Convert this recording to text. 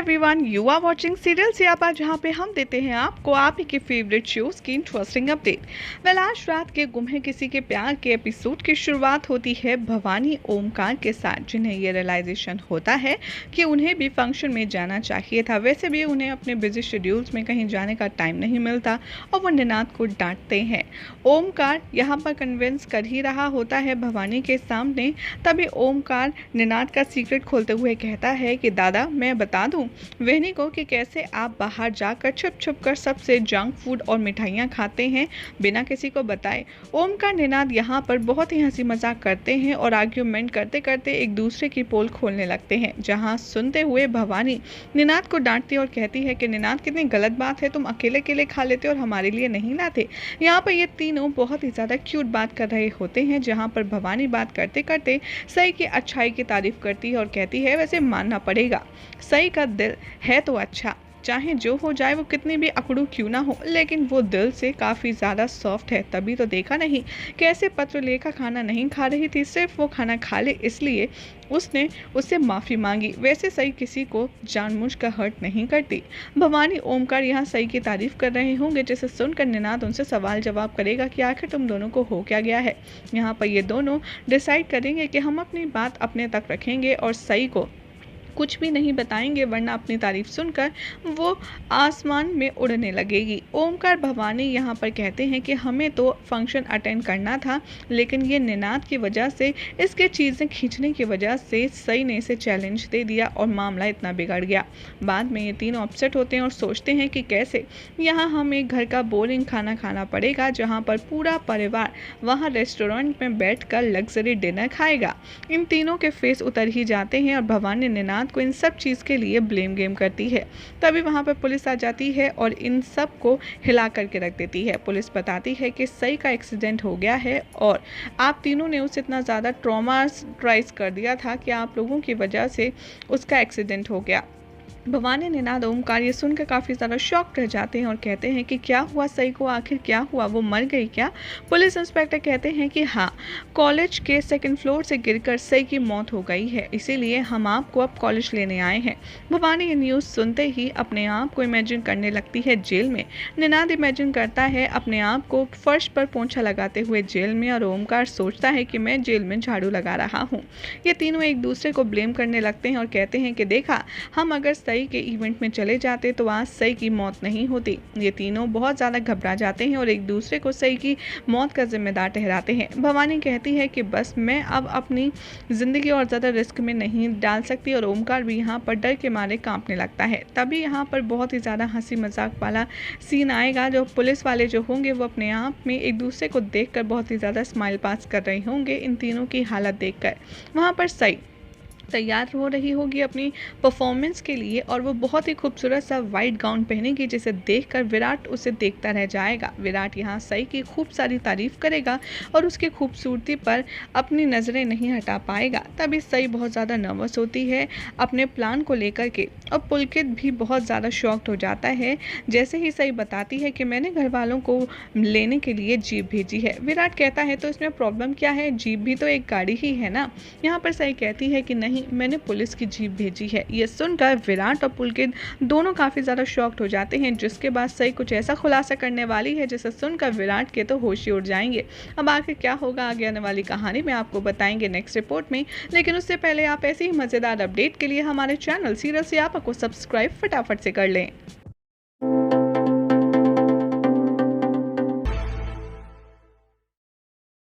Everyone, you are watching serial Siyapa, जहां पे हम देते हैं आपको आप ही के फेवरेट शोज की इंटरेस्टिंग अपडेट। आज रात के गुम है किसी के प्यार के एपिसोड की शुरुआत होती है भवानी ओमकार के साथ, जिन्हें ये रियलाइजेशन होता है कि उन्हें भी फंक्शन में जाना चाहिए था। वैसे भी उन्हें अपने बिजी शेड्यूल्स में कहीं जाने का टाइम नहीं मिलता और वो निनाद को डांटते हैं। ओमकार यहाँ पर कन्विंस कर ही रहा होता है भवानी के सामने, तभी ओमकार निनाद का सीक्रेट खोलते हुए कहता है कि दादा, मैं बता दूं वेनी को कि कैसे आप बाहर जाकर छुप छुप कर सबसे जंक फूड और मिठाइयाँ खाते हैं बिना किसी को बताए। ओमकार निनाद यहाँ पर बहुत ही हंसी मजाक करते हैं और आर्ग्यूमेंट करते करते एक दूसरे की पोल खोलने लगते हैं, जहाँ सुनते हुए भवानी निनाद को डांटती और कहती है कि निनाद, कितनी गलत बात है, तुम अकेले अकेले खा लेते और हमारे लिए नहीं लाते। यहाँ पर ये तीनों बहुत ही ज़्यादा क्यूट बात कर रहे होते हैं, जहाँ पर भवानी बात करते करते सई की अच्छाई की तारीफ करती है और कहती है, वैसे मानना पड़ेगा सई का दिल है तो अच्छा, चाहे जो हो जाए, वो कितनी भी अकड़ू क्यों ना हो, लेकिन वो दिल से काफ़ी ज़्यादा सॉफ्ट है। तभी तो देखा नहीं कैसे पत्र लेखा खाना नहीं खा रही थी, सिर्फ वो खाना खा ले इसलिए उसने उससे माफ़ी मांगी। वैसे सही किसी को जानबूझकर हर्ट नहीं करती। भवानी ओमकार यहाँ सही की तारीफ कर रहे होंगे, जिसे सुनकर निनाद उनसे सवाल जवाब करेगा कि आखिर तुम दोनों को हो क्या गया है। यहाँ पर ये दोनों डिसाइड करेंगे कि हम अपनी बात अपने तक रखेंगे और सही को कुछ भी नहीं बताएंगे, वरना अपनी तारीफ सुनकर वो आसमान में उड़ने लगेगी। ओमकार भवानी यहाँ पर कहते हैं कि हमें तो फंक्शन अटेंड करना था, लेकिन ये निनाद की वजह से, इसके चीज़ें खींचने की वजह से सई ने इसे चैलेंज दे दिया और मामला इतना बिगड़ गया। बाद में ये तीनों अपसेट होते हैं और सोचते हैं कि कैसे यहाँ हम एक घर का बोरिंग खाना खाना पड़ेगा, जहाँ पर पूरा परिवार वहाँ रेस्टोरेंट में बैठकर लग्जरी डिनर खाएगा। इन तीनों के फेस उतर ही जाते हैं और भवानी निनाद को इन सब चीज़ के लिए ब्लेम गेम करती है। तभी वहाँ पर पुलिस आ जाती है और इन सब को हिला करके रख देती है। पुलिस बताती है कि सई का एक्सीडेंट हो गया है और आप तीनों ने उसे इतना ज़्यादा ट्रॉमाटाइज कर दिया था कि आप लोगों की वजह से उसका एक्सीडेंट हो गया। भवानी निनाद ओमकार ये सुनकर काफ़ी ज़्यादा शॉक रह जाते हैं और कहते हैं कि क्या हुआ सई को, आखिर क्या हुआ, वो मर गई क्या। पुलिस इंस्पेक्टर कहते हैं कि हाँ, कॉलेज के सेकंड फ्लोर से गिरकर सई की मौत हो गई है, इसीलिए हम आपको अब कॉलेज लेने आए हैं। भवानी ये न्यूज़ सुनते ही अपने आप को इमेजिन करने लगती है जेल में। निनाद इमेजिन करता है अपने आप को फर्श पर पोंछा लगाते हुए जेल में, और ओमकार सोचता है कि मैं जेल में झाड़ू लगा रहा हूँ। ये तीनों एक दूसरे को ब्लेम करने लगते हैं और कहते हैं कि देखा, हम अगर सई के इवेंट में चले जाते तो आज सई की मौत नहीं होती। ये तीनों बहुत ज़्यादा घबरा जाते हैं और एक दूसरे को सई की मौत का जिम्मेदार ठहराते हैं। भवानी कहती है कि बस मैं अब अपनी ज़िंदगी और ज़्यादा रिस्क में नहीं डाल सकती, और ओमकार भी यहाँ पर डर के मारे कांपने लगता है। तभी यहाँ पर बहुत ही ज़्यादा हंसी मजाक वाला सीन आएगा, जो पुलिस वाले जो होंगे वो अपने आप में एक दूसरे को देखकर बहुत ही ज़्यादा स्माइल पास कर रहे होंगे इन तीनों की हालत देखकर। वहाँ पर सई तैयार हो रही होगी अपनी परफॉर्मेंस के लिए, और वो बहुत ही खूबसूरत सा वाइट गाउन पहनेगी, जिसे देखकर विराट उसे देखता रह जाएगा। विराट यहाँ सई की खूब सारी तारीफ करेगा और उसकी खूबसूरती पर अपनी नज़रें नहीं हटा पाएगा। तभी सई बहुत ज़्यादा नर्वस होती है अपने प्लान को लेकर के, और पुलकित भी बहुत ज़्यादा शॉक्ड हो जाता है जैसे ही सई बताती है कि मैंने घर वालों को लेने के लिए जीप भेजी है। विराट कहता है तो इसमें प्रॉब्लम क्या है, जीप भी तो एक गाड़ी ही है ना। यहाँ पर सई कहती है कि नहीं, मैंने पुलिस की जीप भेजी है। ये सुनकर विराट और पुलकित दोनों काफ़ी ज़्यादा शॉक्ड हो जाते हैं, जिसके बाद सई कुछ ऐसा खुलासा करने वाली है जिसे सुनकर विराट के तो होश ही उड़ जाएंगे। अब आखिर क्या होगा आगे आने वाली कहानी में आपको बताएंगे नेक्स्ट रिपोर्ट में, लेकिन उससे पहले आप ऐसी ही मज़ेदार अपडेट के लिए हमारे चैनल सीरियल सियापा को सब्सक्राइब फटाफट से कर लें।